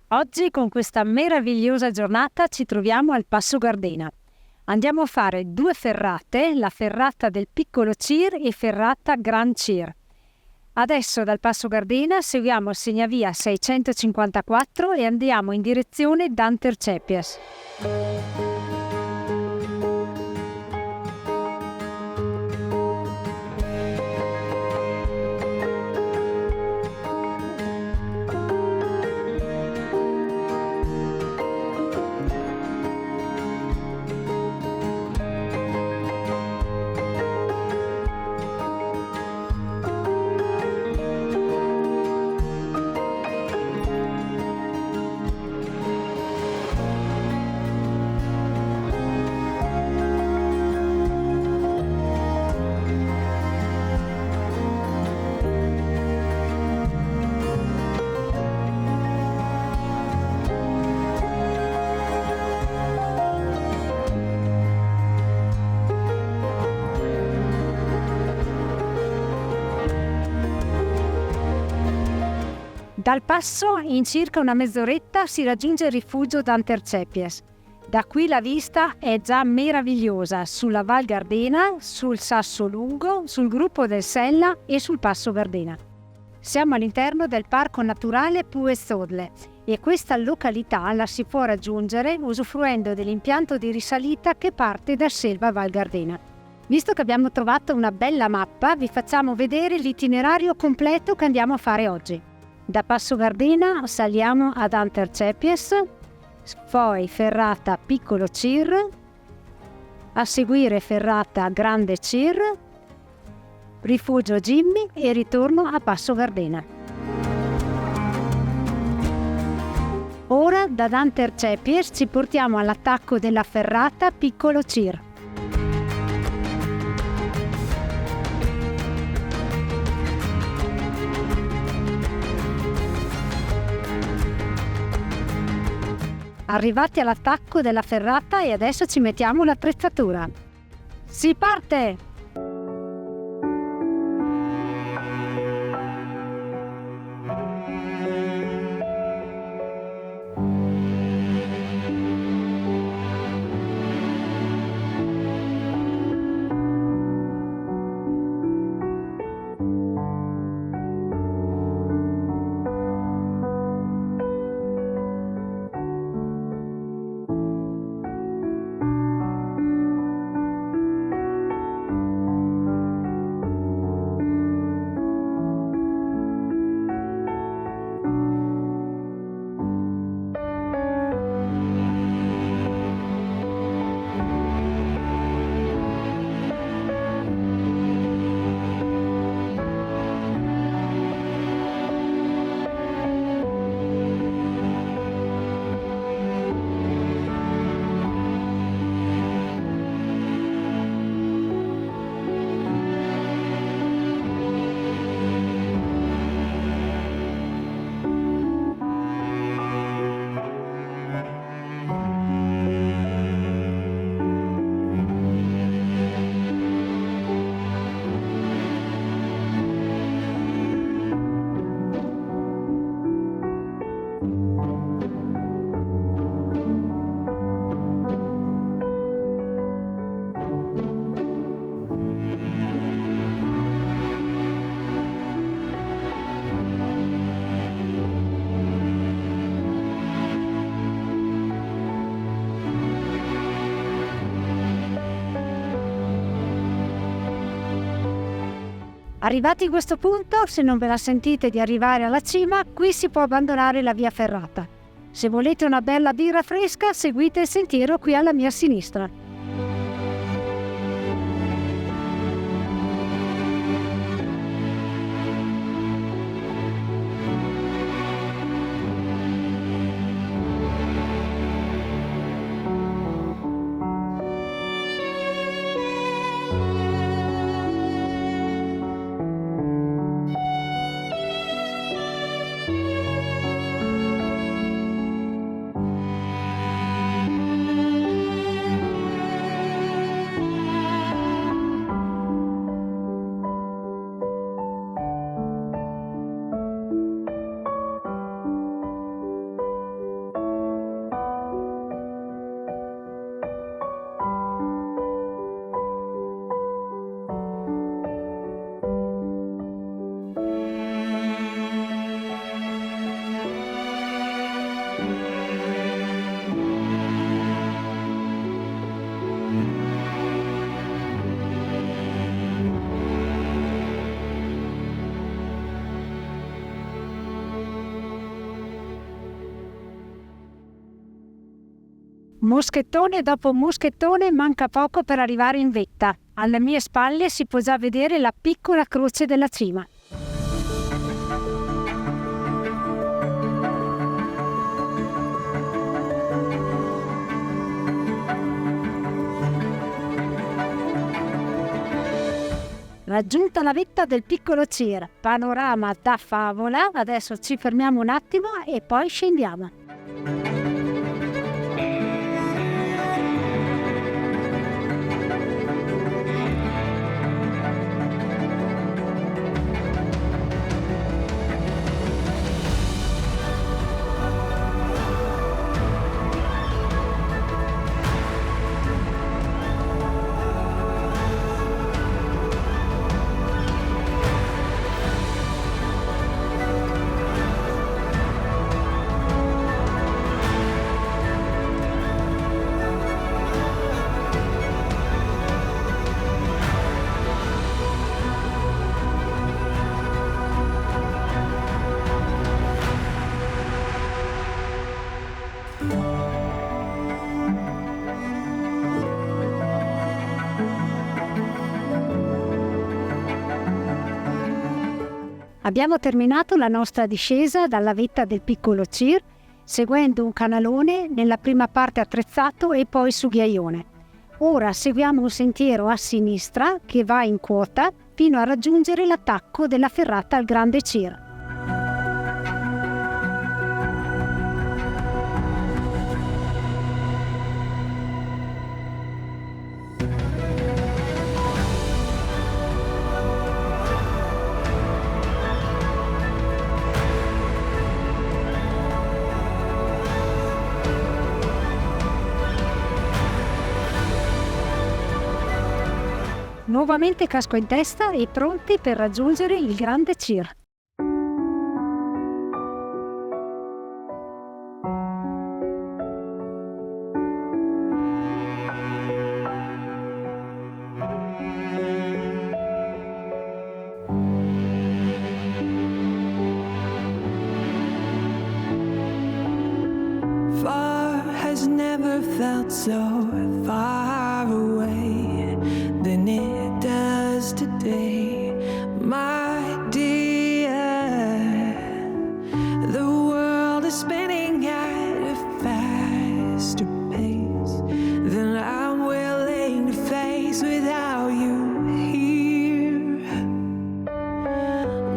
Oggi con questa meravigliosa giornata ci troviamo al Passo Gardena. Andiamo a fare 2 ferrate, la ferrata del Piccolo Cir e ferrata Gran Cir. Adesso dal Passo Gardena seguiamo il segnavia 654 e andiamo in direzione d'Antercepias. Dal passo, in circa una mezz'oretta, si raggiunge il rifugio d'Antercepias. Da qui la vista è già meravigliosa sulla Val Gardena, sul Sasso Lungo, sul gruppo del Sella e sul Passo Gardena. Siamo all'interno del Parco Naturale Puestodle e questa località la si può raggiungere usufruendo dell'impianto di risalita che parte da Selva Val Gardena. Visto che abbiamo trovato una bella mappa, vi facciamo vedere l'itinerario completo che andiamo a fare oggi. Da Passo Gardena saliamo ad Antercepias, poi ferrata Piccolo Cir, a seguire ferrata Grande Cir, rifugio Jimmy e ritorno a Passo Gardena. Ora da Antercepias ci portiamo all'attacco della ferrata Piccolo Cir. Arrivati all'attacco della ferrata e adesso ci mettiamo l'attrezzatura. Si parte! Arrivati a questo punto, se non ve la sentite di arrivare alla cima, qui si può abbandonare la via ferrata. Se volete una bella birra fresca, seguite il sentiero qui alla mia sinistra. Moschettone dopo moschettone manca poco per arrivare in vetta. Alle mie spalle si può già vedere la piccola croce della cima. Raggiunta la vetta del piccolo Cir, panorama da favola, adesso ci fermiamo un attimo e poi scendiamo. Abbiamo terminato la nostra discesa dalla vetta del piccolo Cir, seguendo un canalone nella prima parte attrezzato e poi su ghiaione. Ora seguiamo un sentiero a sinistra che va in quota fino a raggiungere l'attacco della ferrata al Grande Cir. Nuovamente casco in testa e pronti per raggiungere il Grande Cir. Far has never felt so far away than it does today, my dear. The world is spinning at a faster pace than I'm willing to face without you here.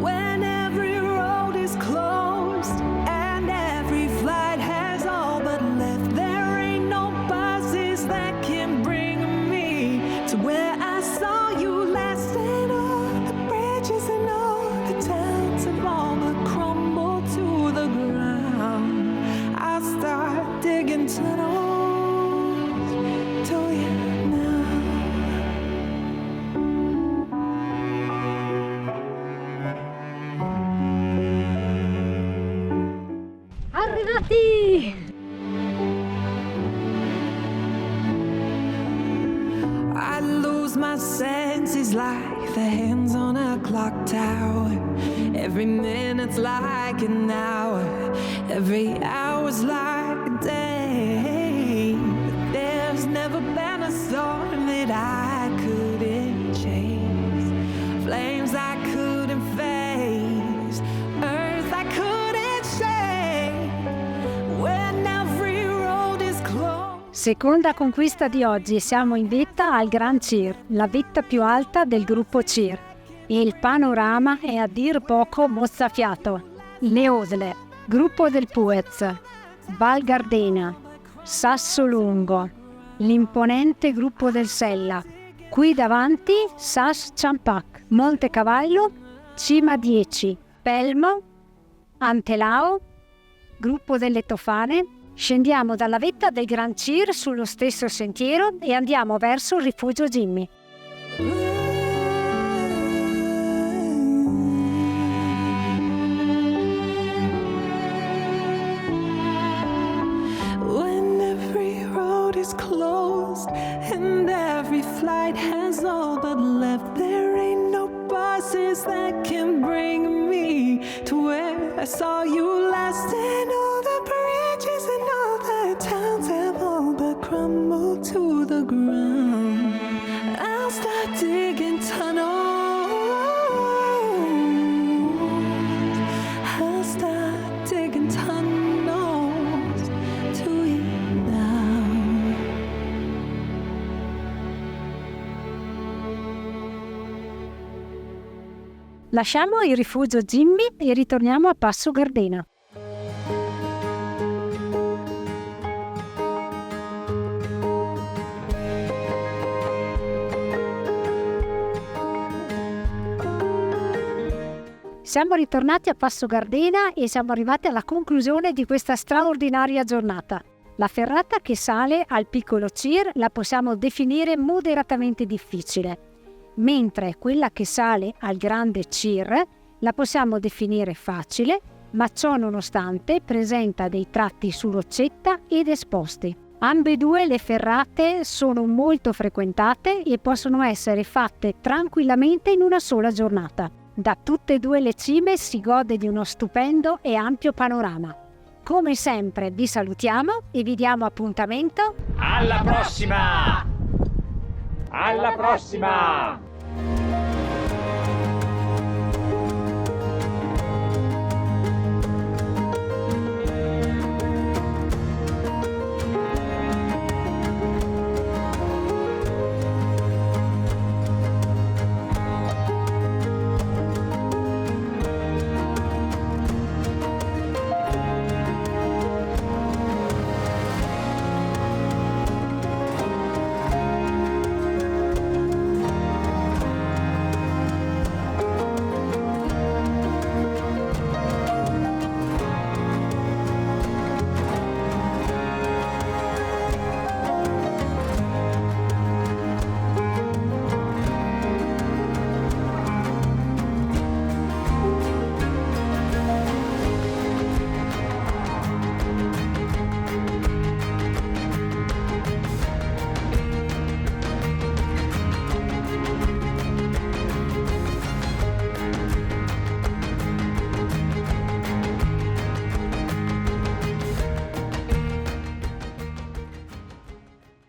When every road is closed and every flight has all but left, there ain't no buses that can bring me to where I saw you last, and all the bridges and all the towns have all but crumbled to the ground. I'll start digging tunnels to you now. Arrivati! I lose my senses like the hands on a clock tower. Every minute's like an hour, every hour's like a day. But there's never been a storm that I couldn't chase, flames I couldn't face, earth I couldn't shake. When every road is closed. Seconda conquista di oggi, siamo in vetta al Gran Cir, la vetta più alta del gruppo Cir. E il panorama è a dir poco mozzafiato. Le Osle, gruppo del Puez, Val Gardena, Sasso Lungo, l'imponente gruppo del Sella. Qui davanti Sas Ciampac, Monte Cavallo, Cima 10, Pelmo, Antelao, gruppo delle Tofane. Scendiamo dalla vetta del Gran Cir sullo stesso sentiero e andiamo verso il rifugio Jimmy. When every road is closed and every flight has all but left, there ain't no buses that can bring me to where I saw you last, and all the bridges and all the towns have all but to the ground. I'll start digging tunnels. I'll start digging tunnels to you now. Lasciamo il rifugio Jimmy e ritorniamo a Passo Gardena. Siamo ritornati a Passo Gardena e siamo arrivati alla conclusione di questa straordinaria giornata. La ferrata che sale al piccolo CIR la possiamo definire moderatamente difficile, mentre quella che sale al grande CIR la possiamo definire facile, ma ciò nonostante presenta dei tratti su roccetta ed esposti. Ambedue le ferrate sono molto frequentate e possono essere fatte tranquillamente in una sola giornata. Da tutte e due le cime si gode di uno stupendo e ampio panorama. Come sempre vi salutiamo e vi diamo appuntamento. Alla prossima! Alla prossima!